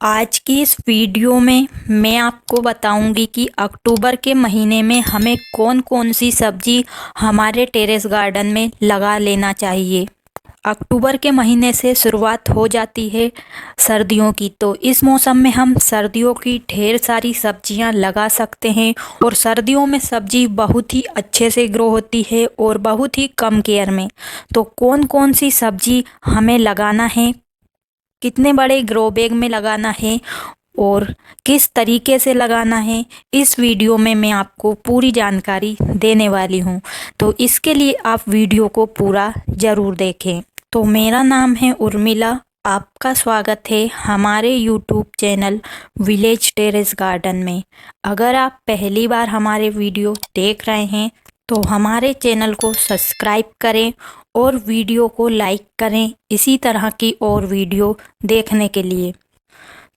आज की इस वीडियो में मैं आपको बताऊंगी कि अक्टूबर के महीने में हमें कौन कौन सी सब्जी हमारे टेरेस गार्डन में लगा लेना चाहिए। अक्टूबर के महीने से शुरुआत हो जाती है सर्दियों की, तो इस मौसम में हम सर्दियों की ढेर सारी सब्जियां लगा सकते हैं और सर्दियों में सब्जी बहुत ही अच्छे से ग्रो होती है और बहुत ही कम केयर में। तो कौन कौन सी सब्जी हमें लगाना है, कितने बड़े ग्रो बैग में लगाना है और किस तरीके से लगाना है, इस वीडियो में मैं आपको पूरी जानकारी देने वाली हूँ। तो इसके लिए आप वीडियो को पूरा ज़रूर देखें। तो मेरा नाम है उर्मिला, आपका स्वागत है हमारे YouTube channel village terrace garden में। अगर आप पहली बार हमारे वीडियो देख रहे हैं तो हमारे चैनल को सब्सक्राइब करें और वीडियो को लाइक करें इसी तरह की और वीडियो देखने के लिए।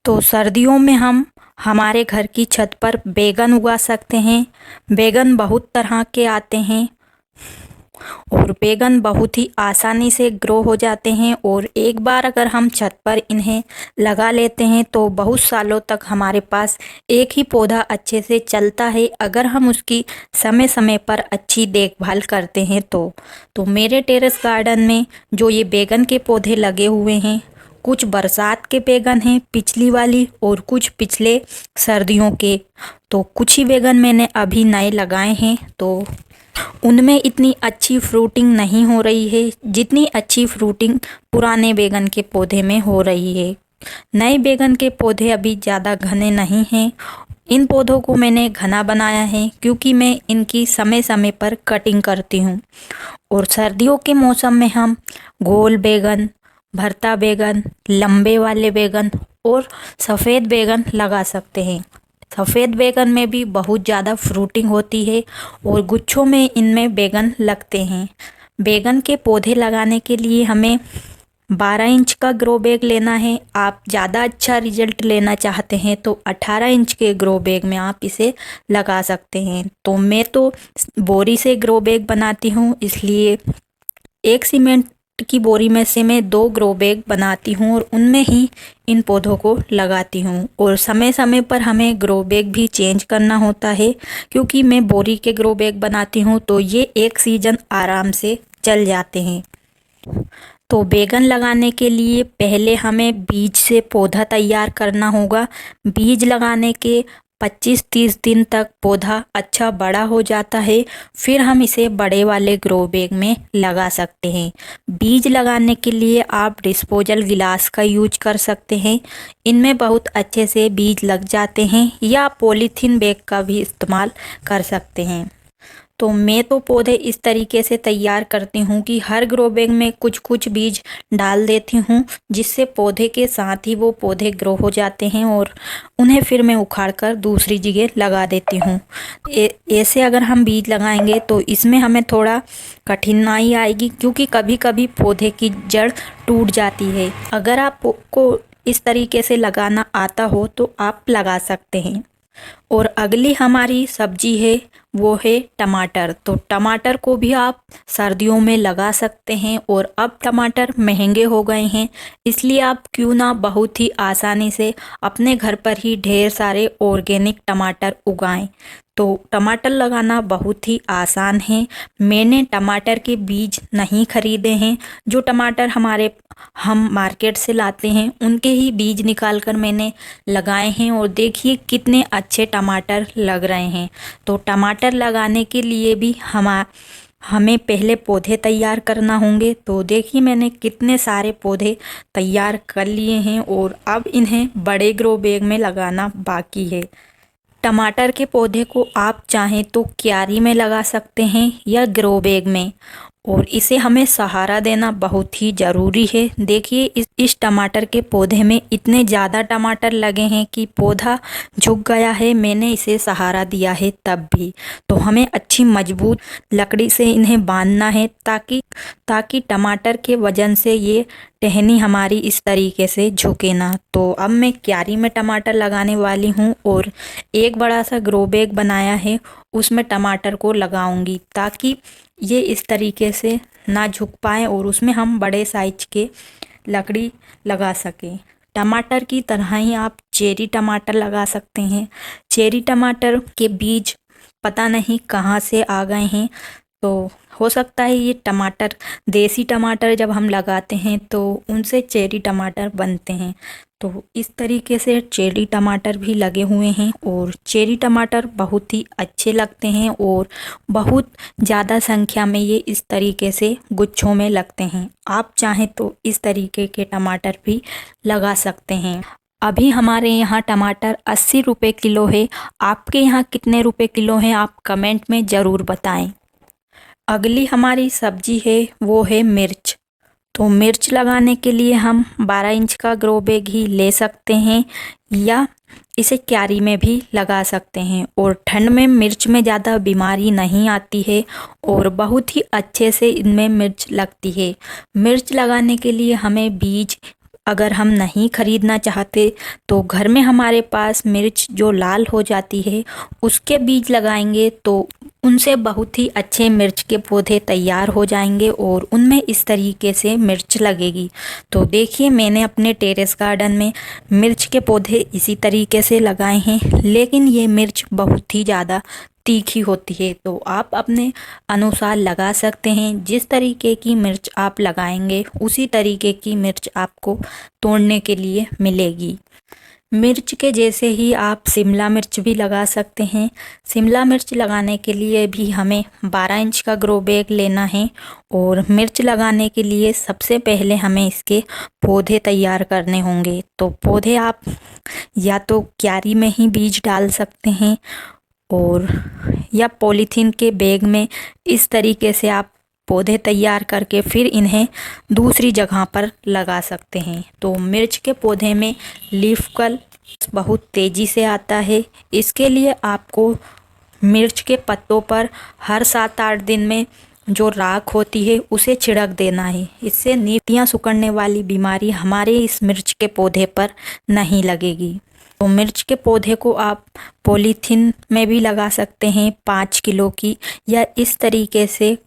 तो सर्दियों में हम हमारे घर की छत पर बैगन उगा सकते हैं। बैगन बहुत तरह के आते हैं और बैगन बहुत ही आसानी से ग्रो हो जाते हैं और एक बार अगर हम छत पर इन्हें लगा लेते हैं तो बहुत सालों तक हमारे पास एक ही पौधा अच्छे से चलता है, अगर हम उसकी समय समय पर अच्छी देखभाल करते हैं तो मेरे टेरेस गार्डन में जो ये बैगन के पौधे लगे हुए हैं, कुछ बरसात के बैगन हैं पिछली वाली और कुछ पिछले सर्दियों के। तो कुछ ही बैगन मैंने अभी नए लगाए हैं, तो उनमें इतनी अच्छी फ्रूटिंग नहीं हो रही है जितनी अच्छी फ्रूटिंग पुराने बैगन के पौधे में हो रही है। नए बैगन के पौधे अभी ज़्यादा घने नहीं हैं। इन पौधों को मैंने घना बनाया है क्योंकि मैं इनकी समय समय पर कटिंग करती हूँ। और सर्दियों के मौसम में हम गोल बैगन, भरता बैगन, लंबे वाले बैगन और सफ़ेद बैगन लगा सकते हैं। सफ़ेद बैगन में भी बहुत ज़्यादा फ्रूटिंग होती है और गुच्छों में इनमें बैगन लगते हैं। बैगन के पौधे लगाने के लिए हमें 12 इंच का ग्रो बैग लेना है। आप ज़्यादा अच्छा रिजल्ट लेना चाहते हैं तो 18 इंच के ग्रो बैग में आप इसे लगा सकते हैं। तो मैं तो बोरी से ग्रो बैग बनाती हूँ, इसलिए एक सीमेंट की बोरी में से मैं 2 ग्रो बैग बनाती हूँ और उनमें ही इन पौधों को लगाती हूँ। और समय समय पर हमें ग्रो बैग भी चेंज करना होता है क्योंकि मैं बोरी के ग्रो बैग बनाती हूँ तो ये एक सीजन आराम से चल जाते हैं। तो बैगन लगाने के लिए पहले हमें बीज से पौधा तैयार करना होगा। बीज लगाने के 25-30 दिन तक पौधा अच्छा बड़ा हो जाता है, फिर हम इसे बड़े वाले ग्रो बैग में लगा सकते हैं। बीज लगाने के लिए आप डिस्पोजल गिलास का यूज कर सकते हैं, इनमें बहुत अच्छे से बीज लग जाते हैं, या पॉलीथीन बैग का भी इस्तेमाल कर सकते हैं। तो मैं तो पौधे इस तरीके से तैयार करती हूँ कि हर ग्रो बैग में कुछ कुछ बीज डाल देती हूँ, जिससे पौधे के साथ ही वो पौधे ग्रो हो जाते हैं और उन्हें फिर मैं उखाड़ कर दूसरी जगह लगा देती हूँ। ऐसे अगर हम बीज लगाएंगे तो इसमें हमें थोड़ा कठिनाई आएगी क्योंकि कभी कभी पौधे की जड़ टूट जाती है। अगर आपको इस तरीके से लगाना आता हो तो आप लगा सकते हैं। और अगली हमारी सब्जी है वो है टमाटर। तो टमाटर को भी आप सर्दियों में लगा सकते हैं और अब टमाटर महंगे हो गए हैं, इसलिए आप क्यों ना बहुत ही आसानी से अपने घर पर ही ढेर सारे ऑर्गेनिक टमाटर उगाएं। तो टमाटर लगाना बहुत ही आसान है। मैंने टमाटर के बीज नहीं खरीदे हैं, जो टमाटर हम मार्केट से लाते हैं उनके ही बीज निकाल कर मैंने लगाए हैं और देखिए कितने अच्छे टमाटर लग रहे हैं। तो टमाटर लगाने के लिए भी हमें पहले पौधे तैयार करना होंगे। तो देखिए मैंने कितने सारे पौधे तैयार कर लिए हैं और अब इन्हें बड़े ग्रो बैग में लगाना बाकी है। टमाटर के पौधे को आप चाहें तो क्यारी में लगा सकते हैं या ग्रो बैग में, और इसे हमें सहारा देना बहुत ही ज़रूरी है। देखिए इस टमाटर के पौधे में इतने ज़्यादा टमाटर लगे हैं कि पौधा झुक गया है, मैंने इसे सहारा दिया है तब भी। तो हमें अच्छी मजबूत लकड़ी से इन्हें बांधना है ताकि टमाटर के वजन से ये टहनी हमारी इस तरीके से झुके ना। तो अब मैं क्यारी में टमाटर लगाने वाली हूँ और एक बड़ा सा ग्रो बैग बनाया है उसमें टमाटर को लगाऊंगी ताकि ये इस तरीके से ना झुक पाए और उसमें हम बड़े साइज के लकड़ी लगा सकें। टमाटर की तरह ही आप चेरी टमाटर लगा सकते हैं। चेरी टमाटर के बीज पता नहीं कहाँ से आ गए हैं, तो हो सकता है ये टमाटर, देसी टमाटर जब हम लगाते हैं तो उनसे चेरी टमाटर बनते हैं। तो इस तरीके से चेरी टमाटर भी लगे हुए हैं और चेरी टमाटर बहुत ही अच्छे लगते हैं और बहुत ज़्यादा संख्या में ये इस तरीके से गुच्छों में लगते हैं। आप चाहें तो इस तरीके के टमाटर भी लगा सकते हैं। अभी हमारे यहाँ टमाटर 80 रुपये किलो है। आपके यहाँ कितने रुपए किलो हैं, आप कमेंट में ज़रूर बताएं। अगली हमारी सब्जी है वो है मिर्च। तो मिर्च लगाने के लिए हम 12 इंच का ग्रो बैग ही ले सकते हैं या इसे क्यारी में भी लगा सकते हैं। और ठंड में मिर्च में ज़्यादा बीमारी नहीं आती है और बहुत ही अच्छे से इनमें मिर्च लगती है। मिर्च लगाने के लिए हमें बीज अगर हम नहीं खरीदना चाहते तो घर में हमारे पास मिर्च जो लाल हो जाती है उसके बीज लगाएंगे तो उनसे बहुत ही अच्छे मिर्च के पौधे तैयार हो जाएंगे और उनमें इस तरीके से मिर्च लगेगी। तो देखिए मैंने अपने टेरेस गार्डन में मिर्च के पौधे इसी तरीके से लगाए हैं, लेकिन ये मिर्च बहुत ही ज़्यादा तीखी होती है। तो आप अपने अनुसार लगा सकते हैं। जिस तरीके की मिर्च आप लगाएंगे उसी तरीके की मिर्च आपको तोड़ने के लिए मिलेगी। मिर्च के जैसे ही आप शिमला मिर्च भी लगा सकते हैं। शिमला मिर्च लगाने के लिए भी हमें 12 इंच का ग्रो बैग लेना है और मिर्च लगाने के लिए सबसे पहले हमें इसके पौधे तैयार करने होंगे। तो पौधे आप या तो क्यारी में ही बीज डाल सकते हैं और या पॉलीथीन के बैग में इस तरीके से आप पौधे तैयार करके फिर इन्हें दूसरी जगह पर लगा सकते हैं। तो मिर्च के पौधे में लीफ कल बहुत तेज़ी से आता है। इसके लिए आपको मिर्च के पत्तों पर हर 7-8 दिन में जो राख होती है उसे छिड़क देना है। इससे नीतियाँ सिकुड़ने वाली बीमारी हमारे इस मिर्च के पौधे पर नहीं लगेगी। तो मिर्च के पौधे को आप पॉलीथीन में भी लगा सकते हैं 5 किलो की, या इस तरीके से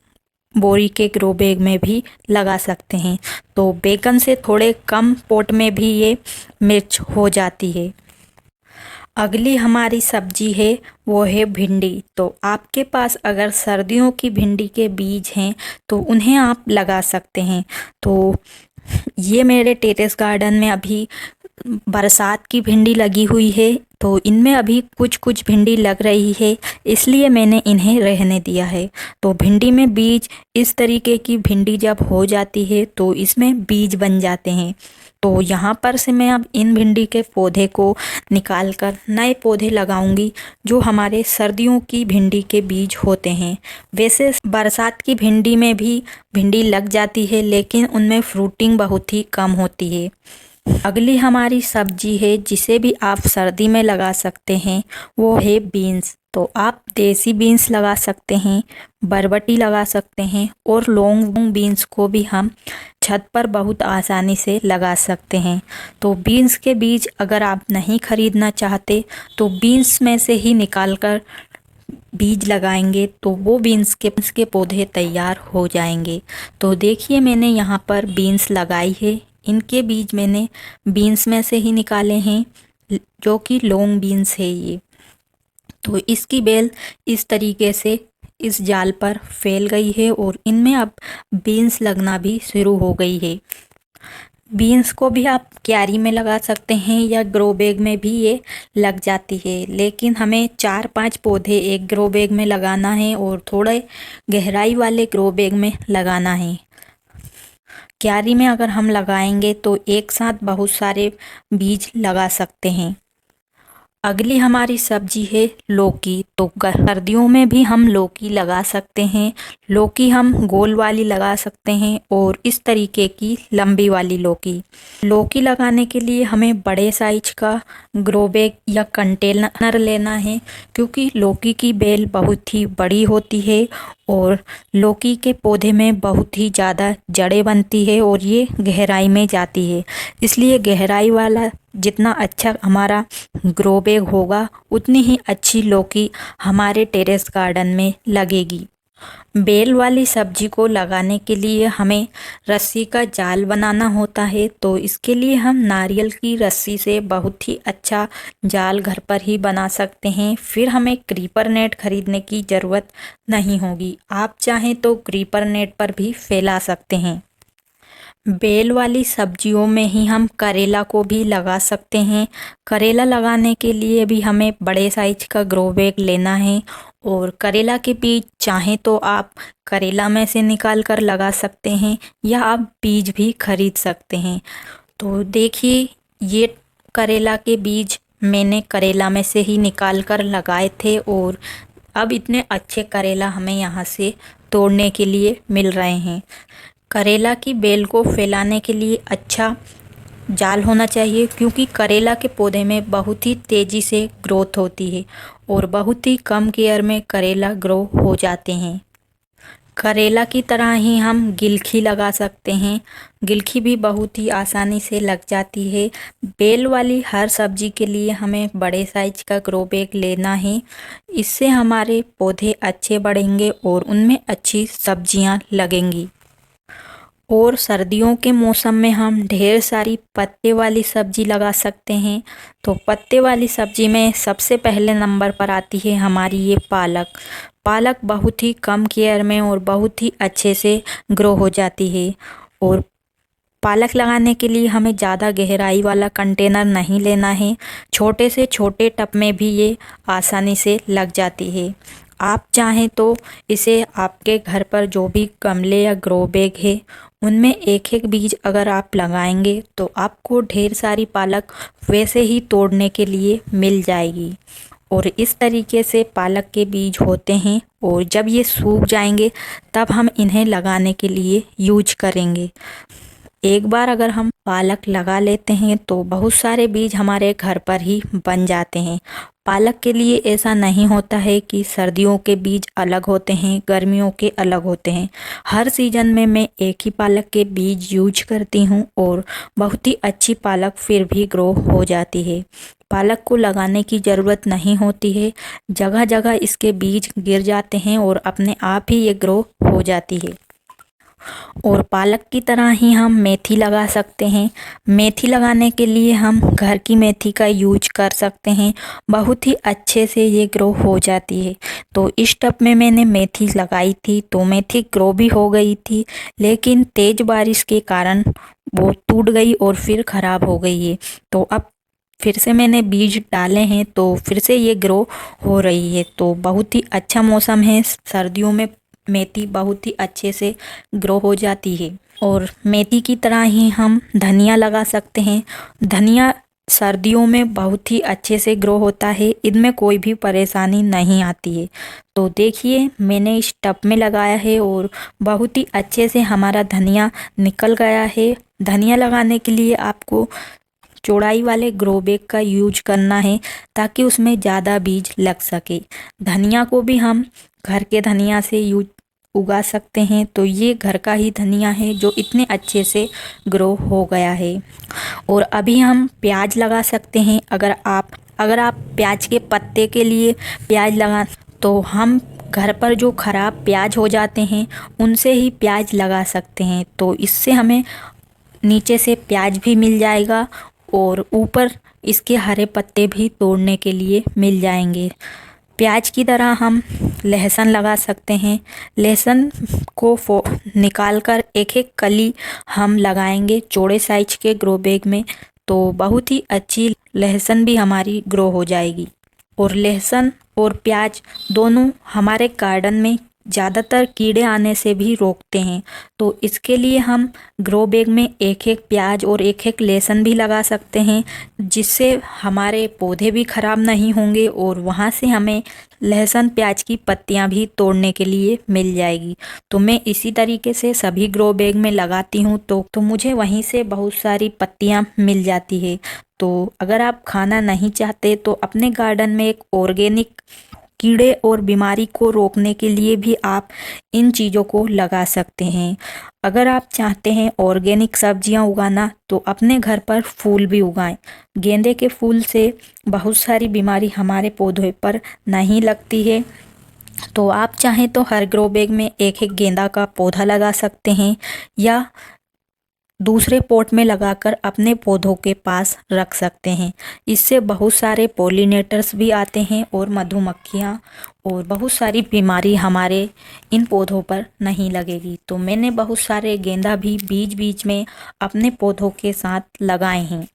बोरी के ग्रो बैग में भी लगा सकते हैं। तो बैगन से थोड़े कम पॉट में भी ये मिर्च हो जाती है। अगली हमारी सब्जी है वो है भिंडी। तो आपके पास अगर सर्दियों की भिंडी के बीज हैं तो उन्हें आप लगा सकते हैं। तो ये मेरे टेरेस गार्डन में अभी बरसात की भिंडी लगी हुई है, तो इनमें अभी कुछ कुछ भिंडी लग रही है, इसलिए मैंने इन्हें रहने दिया है। तो भिंडी में बीज, इस तरीके की भिंडी जब हो जाती है तो इसमें बीज बन जाते हैं। तो यहाँ पर से मैं अब इन भिंडी के पौधे को निकाल कर नए पौधे लगाऊंगी जो हमारे सर्दियों की भिंडी के बीज होते हैं। वैसे बरसात की भिंडी में भी भिंडी लग जाती है, लेकिन उनमें फ्रूटिंग बहुत ही कम होती है। अगली हमारी सब्जी है जिसे भी आप सर्दी में लगा सकते हैं, वो है बीन्स। तो आप देसी बीन्स लगा सकते हैं, बरबटी लगा सकते हैं और लॉन्ग बीन्स को भी हम छत पर बहुत आसानी से लगा सकते हैं। तो बीन्स के बीज अगर आप नहीं खरीदना चाहते तो बीन्स में से ही निकाल कर बीज लगाएंगे तो वो बीन्स के पौधे तैयार हो जाएंगे। तो देखिए मैंने यहाँ पर बीन्स लगाई है, इनके बीज मैंने बीन्स में से ही निकाले हैं जो कि लॉन्ग बीन्स है ये। तो इसकी बेल इस तरीके से इस जाल पर फैल गई है और इनमें अब बीन्स लगना भी शुरू हो गई है। बीन्स को भी आप क्यारी में लगा सकते हैं या ग्रो बैग में भी ये लग जाती है, लेकिन हमें 4-5 पौधे एक ग्रो बैग में लगाना है और थोड़े गहराई वाले ग्रो बैग में लगाना है। क्यारी में अगर हम लगाएंगे तो एक साथ बहुत सारे बीज लगा सकते हैं। अगली हमारी सब्जी है लौकी। तो सर्दियों में भी हम लौकी लगा सकते हैं। लौकी हम गोल वाली लगा सकते हैं और इस तरीके की लंबी वाली लौकी। लौकी लगाने के लिए हमें बड़े साइज का ग्रो बैग या कंटेनर लेना है, क्योंकि लौकी की बेल बहुत ही बड़ी होती है और लौकी के पौधे में बहुत ही ज़्यादा जड़ें बनती है और ये गहराई में जाती है। इसलिए गहराई वाला जितना अच्छा हमारा ग्रो बैग होगा उतनी ही अच्छी लौकी हमारे टेरेस गार्डन में लगेगी। बेल वाली सब्जी को लगाने के लिए हमें रस्सी का जाल बनाना होता है। तो इसके लिए हम नारियल की रस्सी से बहुत ही अच्छा जाल घर पर ही बना सकते हैं। फिर हमें क्रीपर नेट खरीदने की ज़रूरत नहीं होगी। आप चाहें तो क्रीपर नेट पर भी फैला सकते हैं। बेल वाली सब्जियों में ही हम करेला को भी लगा सकते हैं। करेला लगाने के लिए भी हमें बड़े साइज का ग्रो बैग लेना है और करेला के बीज चाहें तो आप करेला में से निकाल कर लगा सकते हैं या आप बीज भी खरीद सकते हैं। तो देखिए, ये करेला के बीज मैंने करेला में से ही निकाल कर लगाए थे और अब इतने अच्छे करेला हमें यहाँ से तोड़ने के लिए मिल रहे हैं। करेला की बेल को फैलाने के लिए अच्छा जाल होना चाहिए, क्योंकि करेला के पौधे में बहुत ही तेज़ी से ग्रोथ होती है और बहुत ही कम केयर में करेला ग्रो हो जाते हैं। करेला की तरह ही हम गिलकी लगा सकते हैं। गिलकी भी बहुत ही आसानी से लग जाती है। बेल वाली हर सब्जी के लिए हमें बड़े साइज का ग्रो बैग लेना है। इससे हमारे पौधे अच्छे बढ़ेंगे और उनमें अच्छी सब्जियां लगेंगी। और सर्दियों के मौसम में हम ढेर सारी पत्ते वाली सब्जी लगा सकते हैं। तो पत्ते वाली सब्जी में सबसे पहले नंबर पर आती है हमारी ये पालक। पालक बहुत ही कम केयर में और बहुत ही अच्छे से ग्रो हो जाती है। और पालक लगाने के लिए हमें ज़्यादा गहराई वाला कंटेनर नहीं लेना है। छोटे से छोटे टब में भी ये आसानी से लग जाती है। आप चाहें तो इसे आपके घर पर जो भी गमले या ग्रो बैग है उनमें एक एक बीज अगर आप लगाएंगे तो आपको ढेर सारी पालक वैसे ही तोड़ने के लिए मिल जाएगी। और इस तरीके से पालक के बीज होते हैं और जब ये सूख जाएंगे तब हम इन्हें लगाने के लिए यूज करेंगे। एक बार अगर हम पालक लगा लेते हैं तो बहुत सारे बीज हमारे घर पर ही बन जाते हैं। पालक के लिए ऐसा नहीं होता है कि सर्दियों के बीज अलग होते हैं, गर्मियों के अलग होते हैं। हर सीजन में मैं एक ही पालक के बीज यूज करती हूँ और बहुत ही अच्छी पालक फिर भी ग्रो हो जाती है। पालक को लगाने की ज़रूरत नहीं होती है, जगह जगह इसके बीज गिर जाते हैं और अपने आप ही ये ग्रो हो जाती है। और पालक की तरह ही हम मेथी लगा सकते हैं। मेथी लगाने के लिए हम घर की मेथी का यूज कर सकते हैं। बहुत ही अच्छे से ये ग्रो हो जाती है। तो इस टब में मैंने मेथी लगाई थी तो मेथी ग्रो भी हो गई थी, लेकिन तेज़ बारिश के कारण वो टूट गई और फिर ख़राब हो गई है। तो अब फिर से मैंने बीज डाले हैं तो फिर से ये ग्रो हो रही है। तो बहुत ही अच्छा मौसम है। सर्दियों में मेथी बहुत ही अच्छे से ग्रो हो जाती है। और मेथी की तरह ही हम धनिया लगा सकते हैं। धनिया सर्दियों में बहुत ही अच्छे से ग्रो होता है, इनमें कोई भी परेशानी नहीं आती है। तो देखिए, मैंने इस टब में लगाया है और बहुत ही अच्छे से हमारा धनिया निकल गया है। धनिया लगाने के लिए आपको चौड़ाई वाले ग्रो बैग का यूज करना है ताकि उसमें ज़्यादा बीज लग सके। धनिया को भी हम घर के धनिया से यूज उगा सकते हैं। तो ये घर का ही धनिया है जो इतने अच्छे से ग्रो हो गया है। और अभी हम प्याज लगा सकते हैं। अगर आप प्याज के पत्ते के लिए प्याज लगा तो हम घर पर जो ख़राब प्याज हो जाते हैं उनसे ही प्याज लगा सकते हैं। तो इससे हमें नीचे से प्याज भी मिल जाएगा और ऊपर इसके हरे पत्ते भी तोड़ने के लिए मिल जाएंगे। प्याज की तरह हम लहसुन लगा सकते हैं। लहसुन को निकाल कर एक एक कली हम लगाएंगे चौड़े साइज के ग्रो बैग में, तो बहुत ही अच्छी लहसुन भी हमारी ग्रो हो जाएगी। और लहसुन और प्याज दोनों हमारे गार्डन में ज़्यादातर कीड़े आने से भी रोकते हैं। तो इसके लिए हम ग्रो बैग में एक एक प्याज और एक एक लहसुन भी लगा सकते हैं, जिससे हमारे पौधे भी ख़राब नहीं होंगे और वहाँ से हमें लहसुन प्याज की पत्तियाँ भी तोड़ने के लिए मिल जाएगी। तो मैं इसी तरीके से सभी ग्रो बैग में लगाती हूँ तो मुझे वहीं से बहुत सारी पत्तियाँ मिल जाती है। तो अगर आप खाना नहीं चाहते तो अपने गार्डन में एक ऑर्गेनिक कीड़े और बीमारी को रोकने के लिए भी आप इन चीज़ों को लगा सकते हैं। अगर आप चाहते हैं ऑर्गेनिक सब्जियां उगाना तो अपने घर पर फूल भी उगाएं। गेंदे के फूल से बहुत सारी बीमारी हमारे पौधों पर नहीं लगती है। तो आप चाहें तो हर ग्रो बैग में एक एक गेंदा का पौधा लगा सकते हैं या दूसरे पॉट में लगाकर अपने पौधों के पास रख सकते हैं। इससे बहुत सारे पॉलिनेटर्स भी आते हैं और मधुमक्खियाँ और बहुत सारी बीमारी हमारे इन पौधों पर नहीं लगेगी। तो मैंने बहुत सारे गेंदा भी बीच बीच में अपने पौधों के साथ लगाए हैं।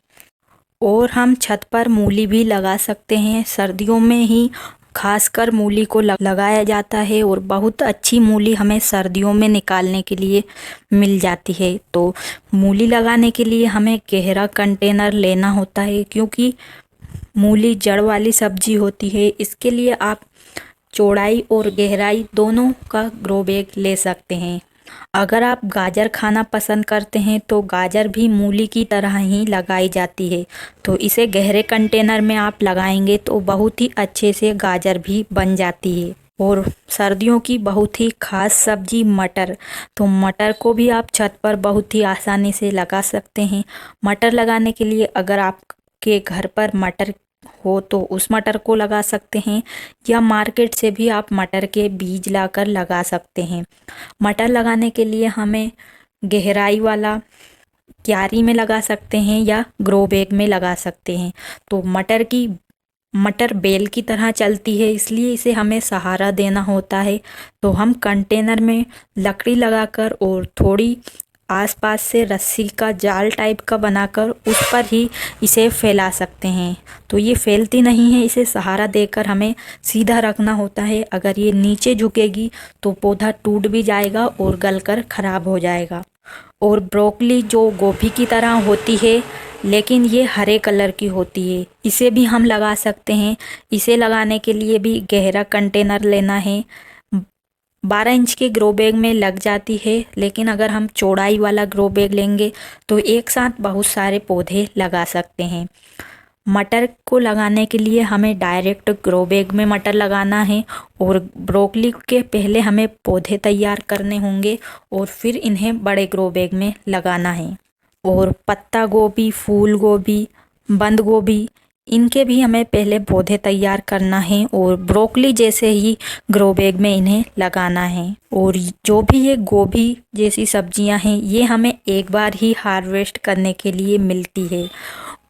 और हम छत पर मूली भी लगा सकते हैं। सर्दियों में ही खासकर मूली को लगाया जाता है और बहुत अच्छी मूली हमें सर्दियों में निकालने के लिए मिल जाती है। तो मूली लगाने के लिए हमें गहरा कंटेनर लेना होता है, क्योंकि मूली जड़ वाली सब्जी होती है। इसके लिए आप चौड़ाई और गहराई दोनों का ग्रो बैग ले सकते हैं। अगर आप गाजर खाना पसंद करते हैं तो गाजर भी मूली की तरह ही लगाई जाती है। तो इसे गहरे कंटेनर में आप लगाएंगे तो बहुत ही अच्छे से गाजर भी बन जाती है। और सर्दियों की बहुत ही खास सब्जी मटर, तो मटर को भी आप छत पर बहुत ही आसानी से लगा सकते हैं। मटर लगाने के लिए अगर आपके घर पर मटर हो तो उस मटर को लगा सकते हैं, या मार्केट से भी आप मटर के बीज लाकर लगा सकते हैं। मटर लगाने के लिए हमें गहराई वाला क्यारी में लगा सकते हैं या ग्रो बैग में लगा सकते हैं। तो मटर बेल की तरह चलती है, इसलिए इसे हमें सहारा देना होता है। तो हम कंटेनर में लकड़ी लगाकर और थोड़ी आसपास से रस्सी का जाल टाइप का बनाकर उस पर ही इसे फैला सकते हैं। तो ये फैलती नहीं है, इसे सहारा देकर हमें सीधा रखना होता है। अगर ये नीचे झुकेगी तो पौधा टूट भी जाएगा और गलकर खराब हो जाएगा। और ब्रोकली जो गोभी की तरह होती है, लेकिन ये हरे कलर की होती है, इसे भी हम लगा सकते हैं। इसे लगाने के लिए भी गहरा कंटेनर लेना है। 12 इंच के ग्रो बैग में लग जाती है, लेकिन अगर हम चौड़ाई वाला ग्रो बैग लेंगे तो एक साथ बहुत सारे पौधे लगा सकते हैं। मटर को लगाने के लिए हमें डायरेक्ट ग्रो बैग में मटर लगाना है, और ब्रोकली के पहले हमें पौधे तैयार करने होंगे और फिर इन्हें बड़े ग्रो बैग में लगाना है। और पत्ता गोभी, फूल गोभी, बंद गोभी, इनके भी हमें पहले पौधे तैयार करना है और ब्रोकली जैसे ही ग्रो बैग में इन्हें लगाना है। और जो भी ये गोभी जैसी सब्जियां हैं, ये हमें एक बार ही हार्वेस्ट करने के लिए मिलती है,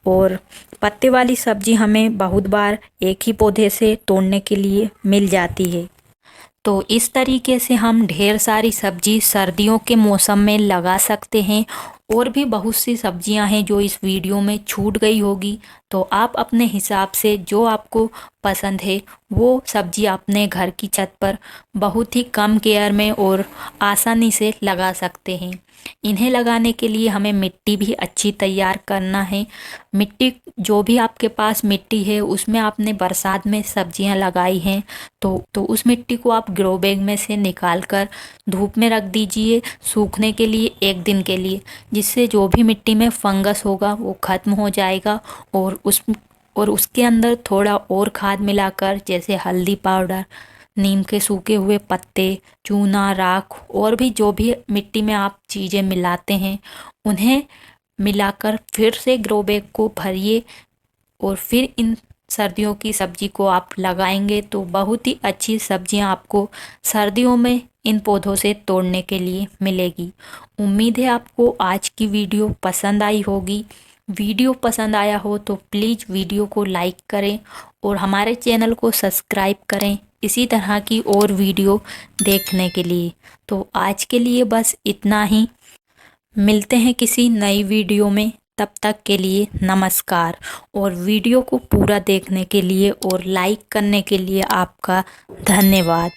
और पत्ते वाली सब्जी हमें बहुत बार एक ही पौधे से तोड़ने के लिए मिल जाती है। तो इस तरीके से हम ढेर सारी सब्जी सर्दियों के मौसम में लगा सकते हैं। और भी बहुत सी सब्जियां हैं जो इस वीडियो में छूट गई होगी, तो आप अपने हिसाब से जो आपको पसंद है वो सब्जी अपने घर की छत पर बहुत ही कम केयर में और आसानी से लगा सकते हैं। इन्हें लगाने के लिए हमें मिट्टी भी अच्छी तैयार करना है। मिट्टी जो भी आपके पास मिट्टी है, उसमें आपने बरसात में सब्जियां लगाई हैं तो उस मिट्टी को आप ग्रो बैग में से निकाल कर धूप में रख दीजिए सूखने के लिए 1 दिन के लिए, जिससे जो भी मिट्टी में फंगस होगा वो ख़त्म हो जाएगा। और उसके अंदर थोड़ा और खाद मिलाकर, जैसे हल्दी पाउडर, नीम के सूखे हुए पत्ते, चूना, राख और भी जो भी मिट्टी में आप चीज़ें मिलाते हैं, उन्हें मिलाकर फिर से ग्रो बैग को भरिए। और फिर इन सर्दियों की सब्जी को आप लगाएंगे तो बहुत ही अच्छी सब्जियां आपको सर्दियों में इन पौधों से तोड़ने के लिए मिलेगी। उम्मीद है आपको आज की वीडियो पसंद आई होगी। वीडियो पसंद आया हो तो प्लीज़ वीडियो को लाइक करें और हमारे चैनल को सब्सक्राइब करें इसी तरह की और वीडियो देखने के लिए। तो आज के लिए बस इतना ही, मिलते हैं किसी नई वीडियो में। तब तक के लिए नमस्कार। और वीडियो को पूरा देखने के लिए और लाइक करने के लिए आपका धन्यवाद।